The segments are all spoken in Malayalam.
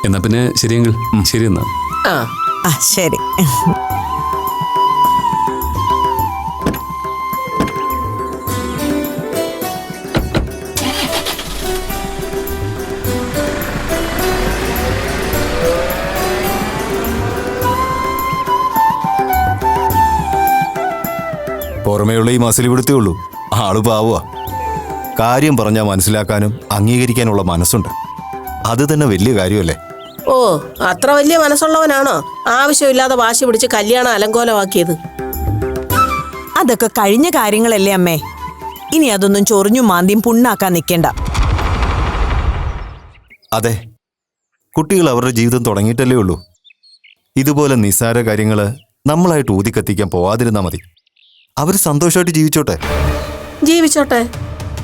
എന്നാ പിന്നെ ശരിയെങ്കിൽ ശരി എന്നാ. ശരി. പുറമേയുള്ള ഈ മസിൽ പിടുത്തേ ഉള്ളൂ. ആള് പാവുക. കാര്യം പറഞ്ഞാൽ മനസ്സിലാക്കാനും അംഗീകരിക്കാനുള്ള മനസ്സുണ്ട്. അത് തന്നെ വലിയ കാര്യമല്ലേ? ഓ, അത്ര വലിയ മനസ്സുള്ളവനാണോ ആവശ്യമില്ലാതെ വാശി പിടിച്ച് കല്യാണം അലങ്കോലമാക്കിയത്? അതൊക്കെ കഴിഞ്ഞ കാര്യങ്ങളല്ലേ അമ്മേ. ഇനി അതൊന്നും ചൊറിഞ്ഞു മാന്തിയും പുണ്ണാക്കാൻ നിൽക്കേണ്ട. അതെ, കുട്ടികൾ അവരുടെ ജീവിതം തുടങ്ങിയിട്ടല്ലേ ഉള്ളൂ. ഇതുപോലെ നിസ്സാര കാര്യങ്ങള് നമ്മളായിട്ട് ഊതിക്കത്തിക്കാൻ പോവാതിരുന്നാ മതി. അവർ സന്തോഷമായിട്ട് ജീവിച്ചോട്ടെ.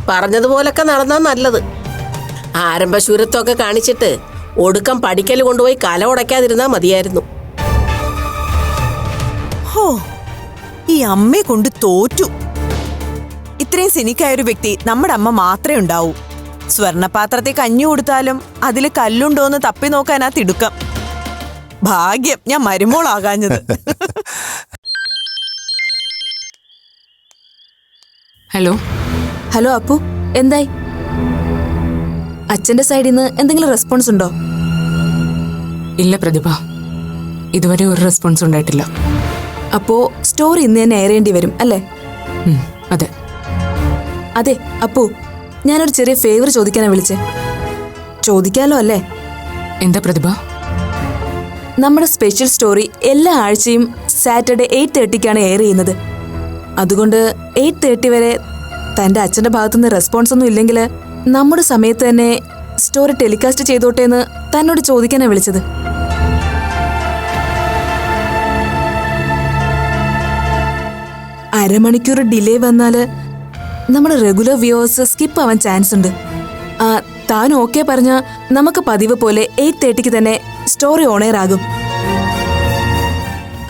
പറഞ്ഞതുപോലൊക്കെ നടന്നാ നല്ലത്. ആരംഭശൂരത്വമൊക്കെ കാണിച്ചിട്ട് ഒടുക്കം പഠിക്കൽ കൊണ്ടുപോയി കല ഉടയ്ക്കാതിരുന്നാ മതിയായിരുന്നു. ഹോ, ഈ അമ്മയെ കൊണ്ട് തോറ്റു. ഇത്രയും സിനിക്കായൊരു വ്യക്തി നമ്മുടെ അമ്മ മാത്രമേ ഉണ്ടാവൂ. സ്വർണപാത്രത്തിൽ കഞ്ഞി കൊടുത്താലും അതിൽ കല്ലുണ്ടോന്ന് തപ്പി നോക്കാനാ തിടുക്കം. ഭാഗ്യം ഞാൻ മരുമോളാകാഞ്ഞത്. ഹലോ ഹലോ അപ്പു, എന്തായി? അച്ഛന്റെ സൈഡിൽ നിന്ന് എന്തെങ്കിലും റെസ്പോൺസ് ഉണ്ടോ? ഇല്ല പ്രതിഭ, ഇതുവരെ ഒരു റെസ്പോൺസ് ഉണ്ടായിട്ടില്ല. അപ്പോ സ്റ്റോറി ഇന്ന് തന്നെ എയറേണ്ടി വരും അല്ലേ? അതെ. അതെ അപ്പു, ഞാനൊരു ചെറിയ ഫേവർ ചോദിക്കാനാ വിളിച്ചേ. ചോദിക്കാലോ അല്ലേ? എന്താ പ്രതിഭ? നമ്മുടെ സ്പെഷ്യൽ സ്റ്റോറി എല്ലാ ആഴ്ചയും സാറ്റർഡേ 8:30-ക്കാണ് എയർ ചെയ്യുന്നത്. അതുകൊണ്ട് 8:30 വരെ തന്റെ അച്ഛന്റെ ഭാഗത്തുനിന്ന് റെസ്പോൺസ് ഒന്നും ഇല്ലെങ്കിൽ നമ്മുടെ സമയത്ത് തന്നെ സ്റ്റോറി ടെലികാസ്റ്റ് ചെയ്തോട്ടെ എന്ന് തന്നോട് ചോദിക്കാനാണ് വിളിച്ചത്. അരമണിക്കൂർ ഡിലേ വന്നാല് നമ്മുടെ റെഗുലർ വ്യൂവേഴ്സ് സ്കിപ്പ് ആവാൻ ചാൻസ് ഉണ്ട്. താൻ ഓക്കെ പറഞ്ഞ നമുക്ക് പതിവ് പോലെ 8:30-ക്ക് തന്നെ സ്റ്റോറി ഓണെയർ ആകും.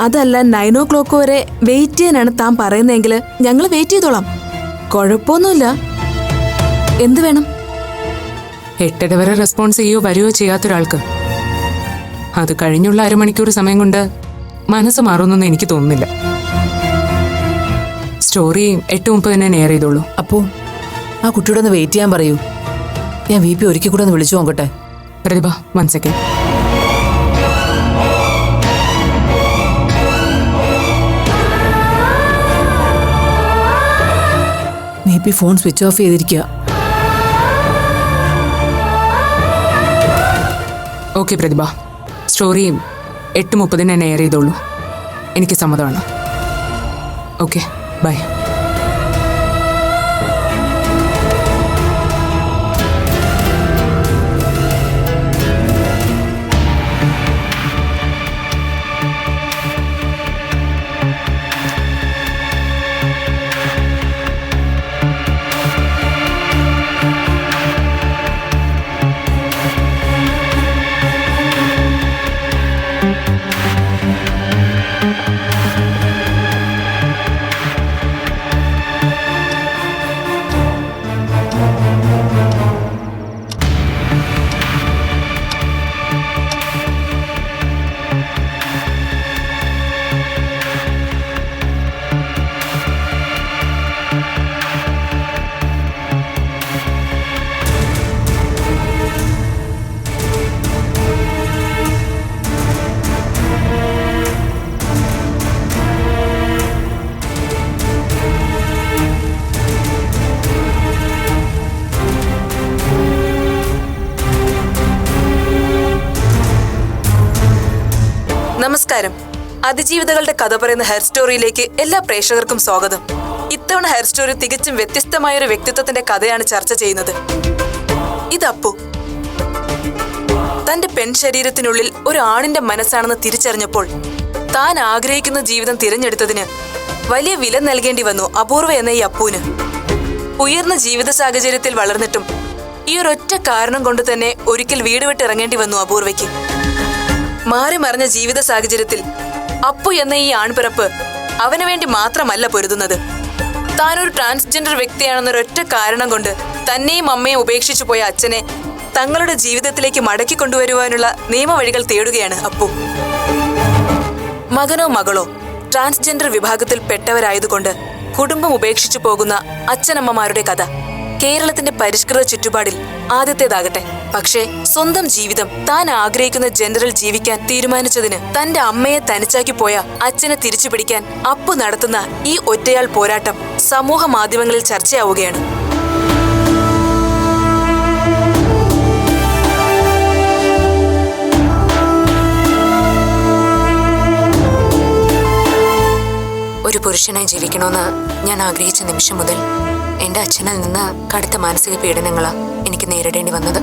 അതല്ല 9 o'clock വരെ വെയിറ്റ് ചെയ്യാനാണ് താൻ പറയുന്നതെങ്കിൽ ഞങ്ങൾ വെയിറ്റ് ചെയ്തോളാം. കുഴപ്പമൊന്നുമില്ല. എന്ത് വേണം? 8:30 വരെ റെസ്പോൺസ് ചെയ്യോ വരുവോ ചെയ്യാത്തൊരാൾക്ക് അത് കഴിഞ്ഞുള്ള അരമണിക്കൂർ സമയം കൊണ്ട് മനസ്സ് മാറുമെന്നൊന്നും എനിക്ക് തോന്നുന്നില്ല. സ്റ്റോറി 8:30 എയർ ചെയ്തോളൂ. അപ്പോ ആ കുട്ടിയോട് ഒന്ന് വെയിറ്റ് ചെയ്യാൻ പറയൂ. ഞാൻ VP ഒരിക്കൽ കൂടെ ഒന്ന് വിളിച്ചു നോക്കട്ടെ. Prathibha, 1 second. VP phone switch off ചെയ്തിരിക്കുക. ഓക്കെ പ്രതിഭ, സ്റ്റോറി 8:30 എയർ ചെയ്തോളൂ. എനിക്ക് സമ്മതമാണ്. Okay, bye. നമസ്കാരം. അതിജീവിതകളുടെ കഥ പറയുന്ന ഹെയർ സ്റ്റോറിയിലേക്ക് എല്ലാ പ്രേക്ഷകർക്കും സ്വാഗതം. ഇത്തവണ ഹെയർ സ്റ്റോറി തികച്ചും വ്യത്യസ്തമായ ഒരു വ്യക്തിത്വത്തിന്റെ കഥയാണ് ചർച്ച ചെയ്യുന്നത്. ഇത് അപ്പു. തന്റെ പെൺ ശരീരത്തിനുള്ളിൽ ഒരു ആണിന്റെ മനസ്സാണെന്ന് തിരിച്ചറിഞ്ഞപ്പോൾ താൻ ആഗ്രഹിക്കുന്ന ജീവിതം തിരഞ്ഞെടുത്തതിന് വലിയ വില നൽകേണ്ടി വന്നു അപൂർവ എന്ന ഈ അപ്പുവിന്. ഉയർന്ന ജീവിത സാഹചര്യത്തിൽ വളർന്നിട്ടും ഈ ഒരൊറ്റ കാരണം കൊണ്ട് തന്നെ ഒരിക്കൽ വീട് വിട്ട് ഇറങ്ങേണ്ടി വന്നു അപൂർവയ്ക്ക്. മാറി മറിഞ്ഞ ജീവിത സാഹചര്യത്തിൽ അപ്പു എന്ന ഈ ആൺപിറപ്പ് അവന് വേണ്ടി മാത്രമല്ല പൊരുതുന്നത്. താനൊരു ട്രാൻസ്ജെൻഡർ വ്യക്തിയാണെന്നൊരൊറ്റ കാരണം കൊണ്ട് തന്നെയും അമ്മയെ ഉപേക്ഷിച്ചു പോയ അച്ഛനെ തങ്ങളുടെ ജീവിതത്തിലേക്ക് മടക്കി കൊണ്ടുവരുവാനുള്ള നിയമവഴികൾ തേടുകയാണ് അപ്പു. മകനോ മകളോ ട്രാൻസ്ജെൻഡർ വിഭാഗത്തിൽ പെട്ടവരായതുകൊണ്ട് കുടുംബം ഉപേക്ഷിച്ചു പോകുന്ന അച്ഛനമ്മമാരുടെ കഥ കേരളത്തിന്റെ പരിഷ്കൃത ചുറ്റുപാടിൽ ആദ്യത്തേതാകട്ടെ. പക്ഷേ സ്വന്തം ജീവിതം താൻ ആഗ്രഹിക്കുന്ന ജെൻഡറിൽ ജീവിക്കാൻ തീരുമാനിച്ചതിന് തന്റെ അമ്മയെ തനിച്ചാക്കി പോയ അച്ഛനെ തിരിച്ചു പിടിക്കാൻ അപ്പു നടത്തുന്ന ഈ ഒറ്റയാൾ പോരാട്ടം സമൂഹ മാധ്യമങ്ങളിൽ ചർച്ചയാവുകയാണ്. ഒരു പുരുഷനായി ജീവിക്കണമെന്ന് ഞാൻ ആഗ്രഹിച്ച നിമിഷം മുതൽ എന്റെ അച്ഛനിൽ നിന്ന് കടുത്ത മാനസിക പീഡനങ്ങളാ എനിക്ക് നേരിടേണ്ടി വന്നത്.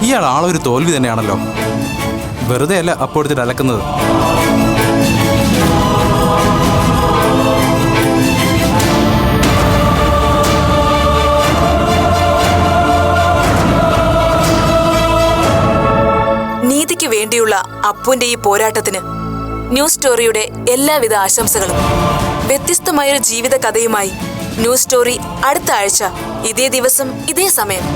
ഇയാൾ ആളൊരു തോൽവി തന്നെയാണല്ലോ. വെറുതെ അല്ല അപ്പോഴത്തെ അലക്കുന്നത്. നീതിക്ക് വേണ്ടിയുള്ള അപ്പുവിന്റെ ഈ പോരാട്ടത്തിന് ന്യൂസ് സ്റ്റോറിയുടെ എല്ലാവിധ ആശംസകളും. വ്യത്യസ്തമായൊരു ജീവിത കഥയുമായി ന്യൂസ് സ്റ്റോറി അടുത്ത ആഴ്ച ഇതേ ദിവസം ഇതേ സമയം.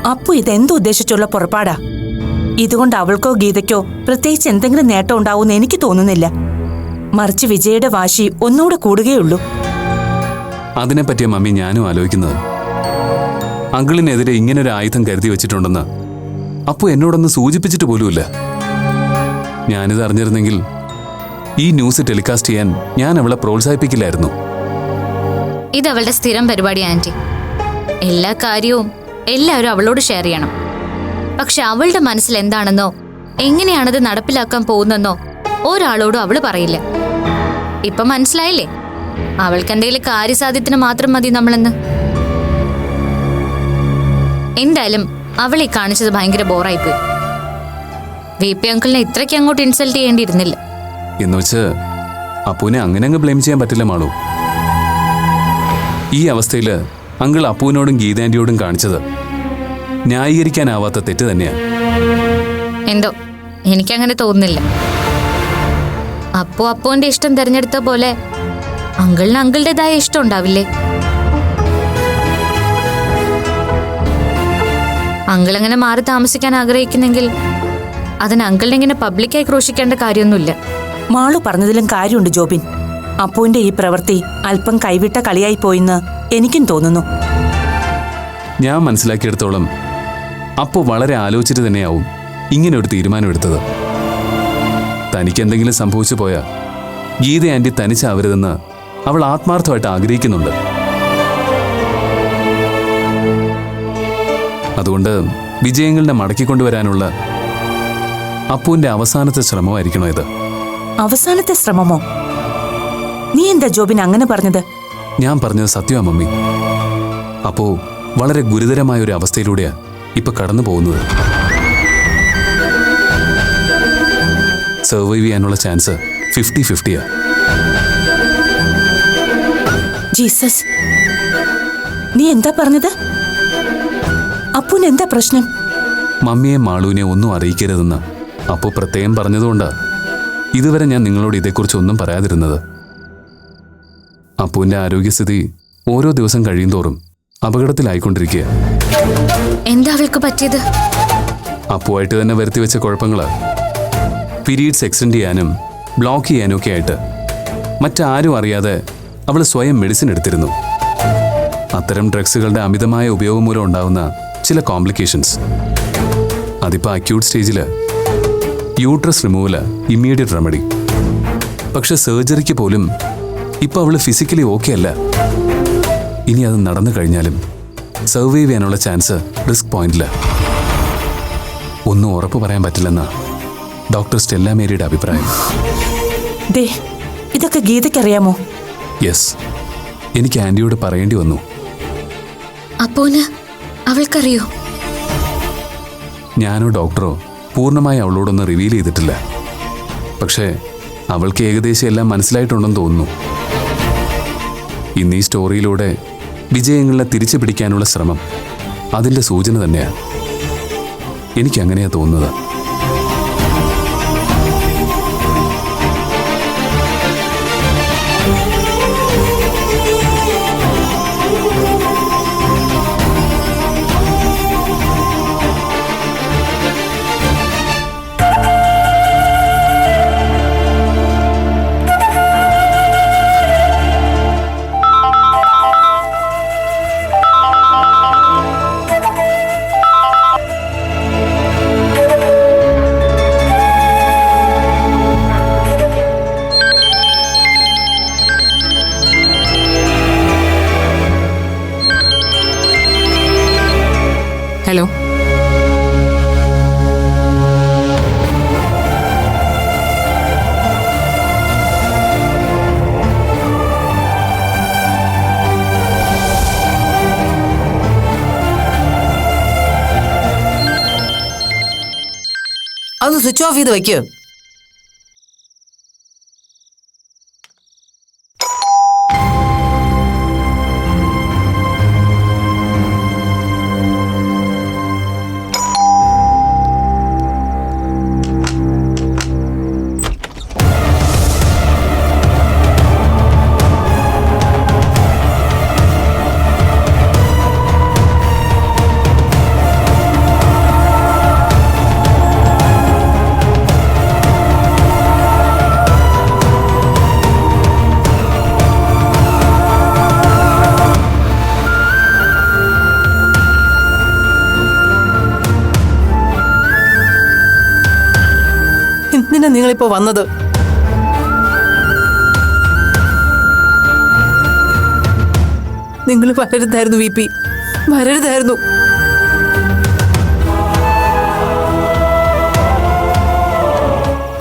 അപ്പു ഇതെന്ത് ഉദ്ദേശിച്ചുള്ള പുറപ്പാടാ? ഇതുകൊണ്ട് അവൾക്കോ ഗീതയ്ക്കോ പ്രത്യേകിച്ച് എന്തെങ്കിലും നേട്ടം ഉണ്ടാവുമെന്ന് എനിക്ക് തോന്നുന്നില്ല. മറിച്ച് വിജയുടെ വാശി ഒന്നുകൂടെ കൂടുകയുള്ളൂ. അതിനെപ്പറ്റിയ മമ്മി ഞാനും ആലോചിക്കുന്നത്. അങ്കിളിനെതിരെ ഇങ്ങനൊരു ആയുധം കരുതി വെച്ചിട്ടുണ്ടെന്ന് അപ്പു എന്നോടൊന്ന് സൂചിപ്പിച്ചിട്ട് പോലുമില്ല. ഞാനിത് അറിഞ്ഞിരുന്നെങ്കിൽ ഈ ന്യൂസ് ടെലികാസ്റ്റ് ചെയ്യാൻ ഞാൻ അവളെ പ്രോത്സാഹിപ്പിക്കില്ലായിരുന്നു. ഇത് അവളുടെ സ്ഥിരം പരിപാടി ആന്റി. എല്ലാ കാര്യവും എല്ലാവരും അവളോട് ഷെയർ ചെയ്യണം. പക്ഷെ അവളുടെ മനസ്സിൽ എന്താണെന്നോ എങ്ങനെയാണത് നടപ്പിലാക്കാൻ പോകുന്നെന്നോ ഒരാളോടും അവള് പറയില്ല. ഇപ്പൊ മനസ്സിലായില്ലേ അവൾക്ക് എന്തെങ്കിലും കാര്യസാധ്യത്തിന് മാത്രം മതി നമ്മളെന്ന്. എന്തായാലും അവളെ കാണിച്ചത് ഭയങ്കര ബോറായിപ്പോയി. VP അങ്കിളിനെ ഇത്രയ്ക്ക് അങ്ങോട്ട് ഇൻസൾട്ട് ചെയ്യേണ്ടിയിരുന്നില്ല. എന്നുവെച്ച് അപ്പുവിനെ അങ്ങനെ അങ്ങ് ബ്ലെയിം ചെയ്യാൻ പറ്റില്ല മാളു. ഈ അവസ്ഥയില് അങ്കിൾ അപ്പുവിനോടും ഗീതാന്റിയോടും കാണിച്ചത് ന്യായീകരിക്കാനാവാത്ത തെറ്റ് തന്നെയാണ്. എന്തോ എനിക്കങ്ങനെ തോന്നുന്നില്ല. അപ്പുവിന്റെ ഇഷ്ടം തിരഞ്ഞെടുത്ത പോലെ അങ്കിളിന് അങ്കിളുടേതായ ഇഷ്ടം ഉണ്ടാവില്ലേ? അങ്കിൾ അങ്ങനെ മാറി താമസിക്കാൻ ആഗ്രഹിക്കുന്നെങ്കിൽ അതിന് അങ്കിളിനെ ഇങ്ങനെ പബ്ലിക്കായി ക്രൂശിക്കേണ്ട കാര്യമൊന്നുമില്ല. മാളു പറഞ്ഞതിലും കാര്യമുണ്ട് ജോബിൻ. അപ്പുവിന്റെ ഈ പ്രവൃത്തി അല്പം കൈവിട്ട കളിയായി പോയിന്ന് എനിക്കും തോന്നുന്നു. ഞാൻ മനസ്സിലാക്കിയെടുത്തോളം അപ്പു വളരെ ആലോചിച്ചിട്ട് തന്നെയാവും ഇങ്ങനെ ഒരു തീരുമാനമെടുത്തത്. തനിക്ക് എന്തെങ്കിലും സംഭവിച്ചു പോയാൽ ഗീത ആന്റി തനിച്ചാവരുതെന്ന് അവൾ ആത്മാർത്ഥമായിട്ട് ആഗ്രഹിക്കുന്നുണ്ട്. അതുകൊണ്ട് വിജയങ്ങളുടെ മടക്കിക്കൊണ്ടുവരാനുള്ള അപ്പുവിന്റെ അവസാനത്തെ ശ്രമമായിരിക്കണോ ഇത്? അവസാനത്തെ ശ്രമമോ? നീ എന്താ ജോബിൻ അങ്ങനെ പറഞ്ഞത്? ഞാൻ പറഞ്ഞത് സത്യമാ മമ്മി. അപ്പോ വളരെ ഗുരുതരമായ ഒരു അവസ്ഥയിലൂടെയാ ഇപ്പൊ കടന്നു പോകുന്നത്. സർവൈവ് ചെയ്യാനുള്ള ചാൻസ് 50-50. ജീസസ്, നീ എന്താ പറഞ്ഞത്? അപ്പുന് എന്താ പ്രശ്നം? മമ്മിയെ മാളുവിനെ ഒന്നും അറിയിക്കരുതെന്ന് അപ്പു പ്രത്യേകം പറഞ്ഞതുകൊണ്ടാ ഇതുവരെ ഞാൻ നിങ്ങളോട് ഇതേക്കുറിച്ച് ഒന്നും പറയാതിരുന്നത്. അപ്പുവിന്റെ ആരോഗ്യസ്ഥിതി ഓരോ ദിവസം കഴിയുന്തോറും അപകടത്തിലായിക്കൊണ്ടിരിക്കുക. എന്താ അവൾക്ക് പറ്റിയത്? അപ്പുവായിട്ട് തന്നെ വരുത്തി വെച്ച കുഴപ്പങ്ങള് പീരീഡ്സ് എക്സ്റ്റെൻഡ് ചെയ്യാനും ബ്ലോക്ക് ചെയ്യാനും ഒക്കെ ആയിട്ട് മറ്റാരും അറിയാതെ അവൾ സ്വയം മെഡിസിൻ എടുത്തിരുന്നു. അത്തരം ഡ്രഗ്സുകളുടെ അമിതമായ ഉപയോഗം മൂലം ഉണ്ടാകുന്ന ചില കോംപ്ലിക്കേഷൻസ്. അതിപ്പോൾ അക്യൂട്ട് സ്റ്റേജില് യൂട്രസ് റിമൂവല് ഇമ്മീഡിയറ്റ് റെമഡി. പക്ഷെ സർജറിക്ക് പോലും ഇപ്പൊ അവള് ഫിസിക്കലി ഓക്കെ അല്ല. ഇനി അത് നടന്നു കഴിഞ്ഞാലും സർവൈവ് ചെയ്യാനുള്ള ചാൻസ് റിസ്ക് പോയിന്റില്. ഒന്നും ഉറപ്പ് പറയാൻ പറ്റില്ലെന്നാ ഡോക്ടർ സ്റ്റെല്ല മേരിയുടെ അഭിപ്രായം. ഇതൊക്കെ ഗീതയ്ക്കറിയാമോ? യെസ്, എനിക്ക് ആന്റിയോട് പറയേണ്ടി വന്നു. അപ്പോന് അവൾക്കറിയോ? ഞാനോ ഡോക്ടറോ പൂർണ്ണമായി അവളോടൊന്ന് റിവീൽ ചെയ്തിട്ടില്ല. പക്ഷേ അവൾക്ക് ഏകദേശം എല്ലാം മനസ്സിലായിട്ടുണ്ടെന്ന് തോന്നുന്നു. ഇന്ന് ഈ സ്റ്റോറിയിലൂടെ വിജയങ്ങളെ തിരിച്ചു പിടിക്കാനുള്ള ശ്രമം അതിൻ്റെ സൂചന തന്നെയാണ്. എനിക്കങ്ങനെയാ തോന്നുന്നത്. ഹലോ. അതൊന്ന് സ്വിച്ച് ഓഫ് ചെയ്ത് വെക്കോ. എന്തിനാ നിങ്ങളിപ്പോ വന്നത്? നിങ്ങൾ വരരുതായിരുന്നു വി പി, വരരുതായിരുന്നു.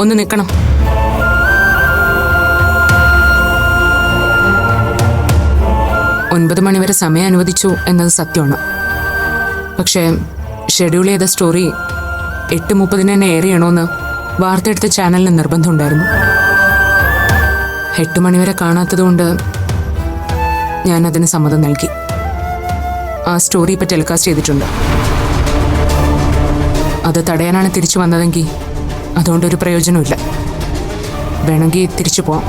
ഒന്ന് നിൽക്കണം. ഒൻപത് മണിവരെ സമയം അനുവദിച്ചു എന്നത് സത്യമാണ്. പക്ഷേ ഷെഡ്യൂൾ ചെയ്ത സ്റ്റോറി 8:30 തന്നെ എയർ ചെയ്യണമെന്ന് വാർത്തെടുത്ത ചാനലിന് നിർബന്ധമുണ്ടായിരുന്നു. 8 മണിവരെ കാണാത്തതുകൊണ്ട് ഞാൻ അതിന് സമ്മതം നൽകി. ആ സ്റ്റോറി ഇപ്പോൾ ടെലികാസ്റ്റ് ചെയ്തിട്ടുണ്ട്. അത് തടയാനാണ് തിരിച്ചു വന്നതെങ്കിൽ അതുകൊണ്ടൊരു പ്രയോജനമില്ല. വേണമെങ്കിൽ തിരിച്ചു പോവാം.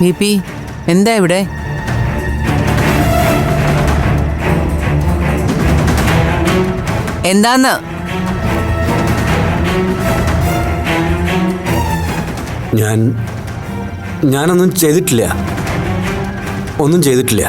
വി പി എന്താ ഇവിടെ? എന്താന്ന്? ഞാനൊന്നും ചെയ്തിട്ടില്ല. ഒന്നും ചെയ്തിട്ടില്ല.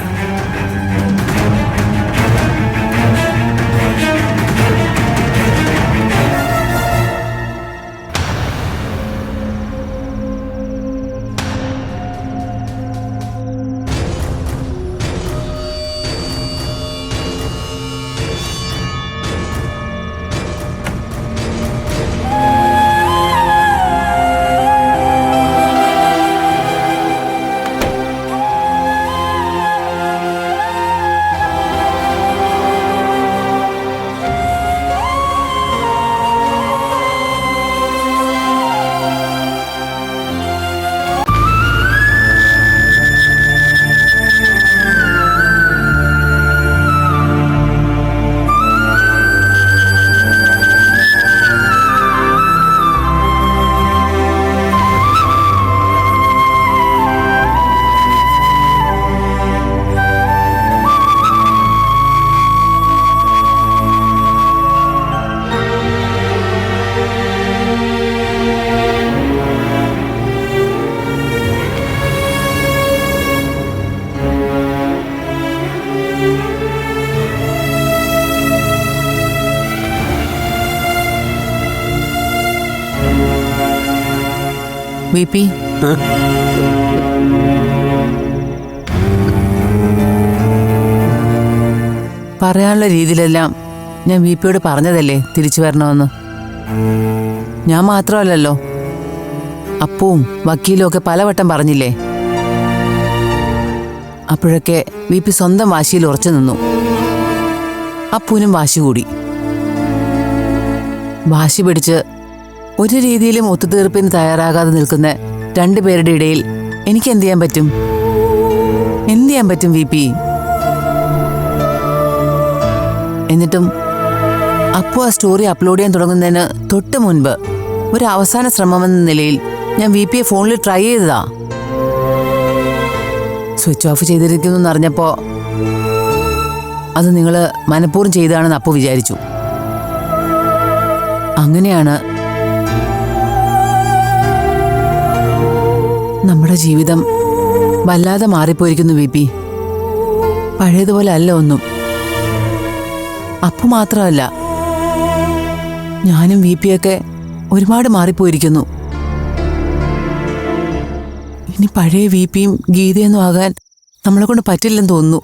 വി പി പറയാനുള്ള രീതിയിലെല്ലാം ഞാൻ വി പിയോട് പറഞ്ഞതല്ലേ തിരിച്ചു വരണമെന്ന്. ഞാൻ മാത്രമല്ലല്ലോ, അപ്പവും വക്കീലും ഒക്കെ പലവട്ടം പറഞ്ഞില്ലേ. അപ്പോഴൊക്കെ വി പി സ്വന്തം വാശിയിൽ ഉറച്ചു നിന്നു. അപ്പൂനും വാശി കൂടി. വാശി പിടിച്ച് ഒരു രീതിയിലും ഒത്തുതീർപ്പിന് തയ്യാറാകാതെ നിൽക്കുന്ന രണ്ടുപേരുടെ ഇടയിൽ എനിക്ക് എന്ത് ചെയ്യാൻ പറ്റും? എന്ത് ചെയ്യാൻ പറ്റും വി പി? എന്നിട്ടും അപ്പു ആ സ്റ്റോറി അപ്ലോഡ് ചെയ്യാൻ തുടങ്ങുന്നതിന് തൊട്ട് മുൻപ് ഒരു അവസാന ശ്രമമെന്ന നിലയിൽ ഞാൻ വി പിയെ ഫോണിൽ ട്രൈ ചെയ്തതാ. സ്വിച്ച് ഓഫ് ചെയ്തിരിക്കുന്നു എന്നറിഞ്ഞപ്പോ അത് നിങ്ങൾ മനഃപൂർവ്വം ചെയ്താണെന്ന് അപ്പു വിചാരിച്ചു. അങ്ങനെയാണ് നമ്മുടെ ജീവിതം വല്ലാതെ മാറിപ്പോയിരിക്കുന്നു വി പി. പഴയതുപോലെ അല്ല ഒന്നും. അപ്പു മാത്രമല്ല, ഞാനും വി പിയൊക്കെ ഒരുപാട് മാറിപ്പോയിരിക്കുന്നു. ഇനി പഴയ വി പിയും ഗീതയൊന്നും ആകാൻ നമ്മളെ കൊണ്ട് പറ്റില്ലെന്ന് തോന്നുന്നു.